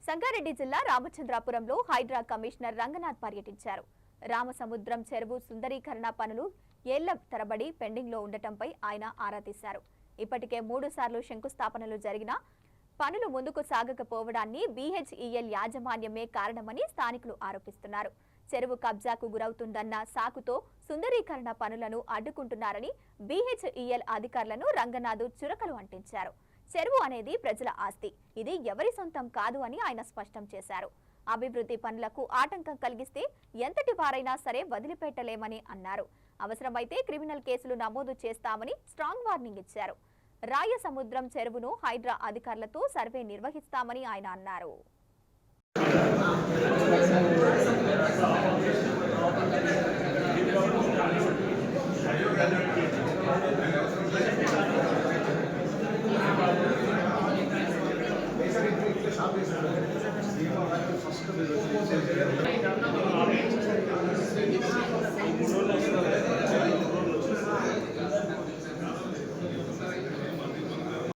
సంగారెడ్డి జిల్లా రామచంద్రాపురంలో హైడ్రా కమిషనర్ రంగనాథ్ పర్యటించారు. రామసముద్రం చెరువు సుందరీకరణ పనులు ఏళ్ల తరబడి పెండింగ్ లో ఉండటంపై ఆయన ఆరా తీశారు. ఇప్పటికే 3 సార్లు శంకుస్థాపనలు జరిగినా పనులు ముందుకు సాగకపోవడాన్ని BHEL యాజమాన్యమే కారణమని స్థానికులు ఆరోపిస్తున్నారు. చెరువు కబ్జాకు గురవుతుందన్న సాకుతో సుందరీకరణ పనులను అడ్డుకుంటున్నారని BHEL అధికారులను రంగనాథ్ చురకలు అంటించారు. చెరువు అనేది ప్రజల ఆస్తి, ఇది ఎవరి సొంతం కాదు అని ఆయన స్పష్టం చేశారు. అభివృద్ధి పనులకు ఆటంకం కలిగిస్తే ఎంతటి వారైనా సరే వదిలిపెట్టలేమని అన్నారు. అవసరమైతే క్రిమినల్ కేసులు నమోదు చేస్తామని స్ట్రాంగ్ వార్నింగ్ ఇచ్చారు. రాయసముద్రం చెరువును హైడ్రా అధికారులతో సర్వే నిర్వహిస్తామని ఆయన అన్నారు.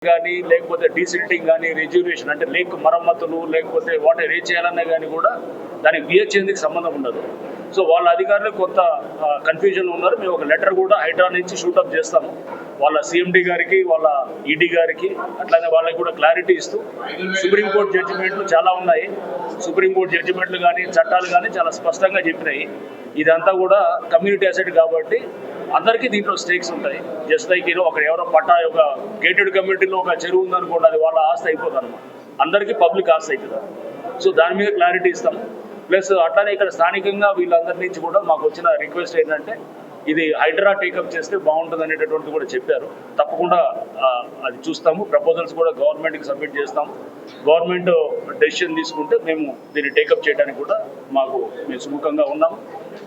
కానీ లేకపోతే డీసిల్టింగ్ కానీ రెజ్యూరేషన్ అంటే లేక్ మరమ్మతులు లేకపోతే వాటర్ రీచ్ చేయాలన్నా కానీ కూడా దానికి BHELకి సంబంధం ఉండదు. సో వాళ్ళ అధికారులు కొంత కన్ఫ్యూజన్ ఉన్నారు. మేము ఒక లెటర్ కూడా హైడ్రా నుంచి షూటప్ చేస్తాము వాళ్ళ CMD గారికి, వాళ్ళ ED గారికి, అట్లానే వాళ్ళకి కూడా క్లారిటీ ఇస్తూ సుప్రీంకోర్టు జడ్జిమెంట్లు చాలా ఉన్నాయి. సుప్రీంకోర్టు జడ్జిమెంట్లు కానీ చట్టాలు కానీ చాలా స్పష్టంగా చెప్పినాయి. ఇదంతా కూడా కమ్యూనిటీ అసెట్ కాబట్టి అందరికీ దీంట్లో స్టేక్స్ ఉంటాయి. జస్ట్ లైక్ ఒక ఎవరో పట్టా ఒక గేటెడ్ కమ్యూనిటీలో ఒక చెరువు ఉందనుకోండి, అది వాళ్ళ ఆస్తి అయిపోతుంది అన్నమాట. అందరికీ పబ్లిక్ ఆస్తి అవుతుంది. సో దాని మీద క్లారిటీ ఇస్తాము. ప్లస్ అట్లానే ఇక్కడ స్థానికంగా వీళ్ళందరి నుంచి కూడా మాకు వచ్చిన రిక్వెస్ట్ ఏంటంటే ఇది హైడ్రా టేకప్ చేస్తే బాగుంటుంది అనేటటువంటి కూడా చెప్పారు. తప్పకుండా అది చూస్తాము. ప్రపోజల్స్ కూడా గవర్నమెంట్కి సబ్మిట్ చేస్తాము. గవర్నమెంట్ డెసిషన్ తీసుకుంటే మేము దీన్ని టేకప్ చేయడానికి కూడా మేము సుముఖంగా ఉన్నాము.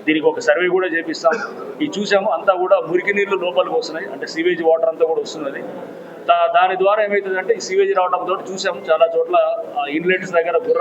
దీనికి ఒక సర్వే కూడా చేపిస్తాము. ఇది చూసాము, అంతా కూడా మురికి నీళ్లు లోపలికి వస్తున్నాయి, అంటే సీవేజ్ వాటర్ అంతా కూడా వస్తున్నది. దాని ద్వారా ఏమవుతుందంటే ఈ సీవేజ్ రావడంతో చూసాము చాలా చోట్ల ఇన్లెట్స్ దగ్గర గుర్ర